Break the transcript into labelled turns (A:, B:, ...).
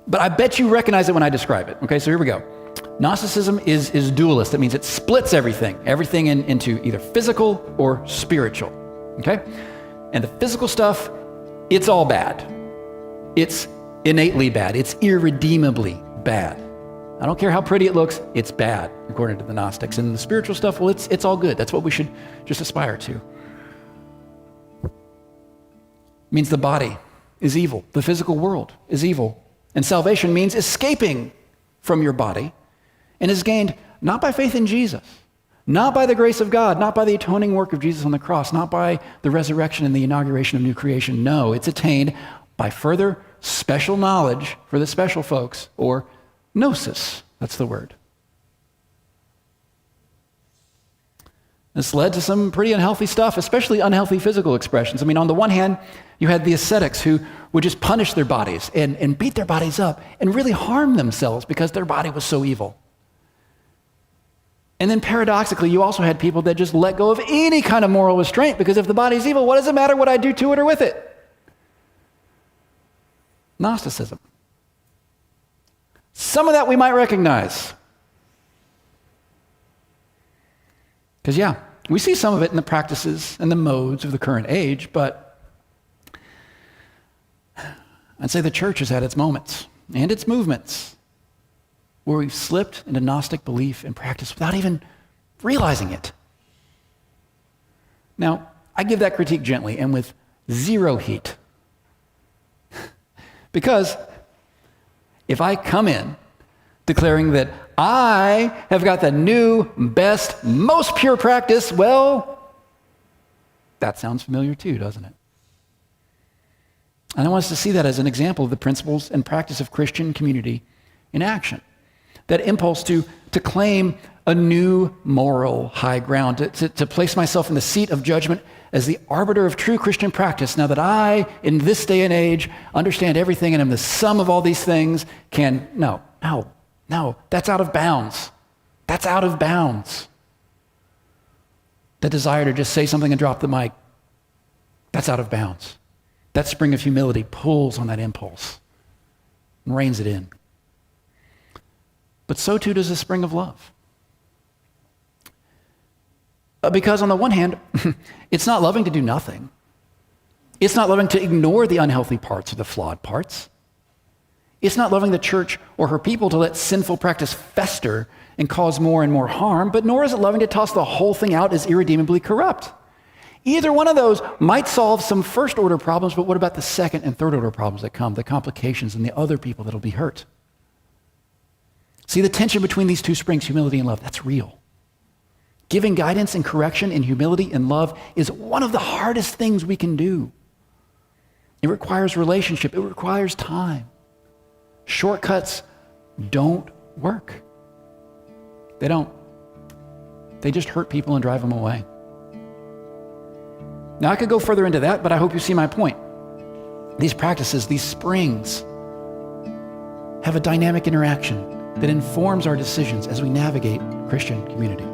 A: But I bet you recognize it when I describe it. Okay, so here we go. Gnosticism is dualist. That means it splits everything into either physical or spiritual. Okay? And the physical stuff, it's all bad. It's innately bad. It's irredeemably bad. I don't care how pretty it looks, it's bad, according to the Gnostics. And the spiritual stuff, well, it's all good. That's what we should just aspire to. It means the body is evil. The physical world is evil. And salvation means escaping from your body and is gained not by faith in Jesus, not by the grace of God, not by the atoning work of Jesus on the cross, not by the resurrection and the inauguration of new creation. No, it's attained by further special knowledge for the special folks, or gnosis. That's the word. This led to some pretty unhealthy stuff, especially unhealthy physical expressions. I mean, on the one hand, you had the ascetics who would just punish their bodies and beat their bodies up and really harm themselves because their body was so evil. And then paradoxically, you also had people that just let go of any kind of moral restraint, because if the body's evil, what does it matter what I do to it or with it? Gnosticism. Some of that we might recognize. Because yeah, we see some of it in the practices and the modes of the current age, but I'd say the church has had its moments and its movements where we've slipped into Gnostic belief and practice without even realizing it. Now, I give that critique gently and with zero heat. Because if I come in declaring that I have got the new, best, most pure practice, well, that sounds familiar too, doesn't it? And I want us to see that as an example of the principles and practice of Christian community in action. That impulse to claim a new moral high ground, to place myself in the seat of judgment as the arbiter of true Christian practice, now that I, in this day and age, understand everything and am the sum of all these things, no, that's out of bounds. That's out of bounds. The desire to just say something and drop the mic, that's out of bounds. That spring of humility pulls on that impulse and reins it in. But so too does the spring of love. Because on the one hand, it's not loving to do nothing. It's not loving to ignore the unhealthy parts or the flawed parts. It's not loving the church or her people to let sinful practice fester and cause more and more harm, but nor is it loving to toss the whole thing out as irredeemably corrupt. Either one of those might solve some first-order problems, but what about the second and third-order problems that come, the complications and the other people that'll be hurt? See, the tension between these two springs, humility and love, that's real. Giving guidance and correction in humility and love is one of the hardest things we can do. It requires relationship. It requires time. Shortcuts don't work. They don't. They just hurt people and drive them away. Now, I could go further into that, but I hope you see my point. These practices, these springs, have a dynamic interaction that informs our decisions as we navigate Christian community.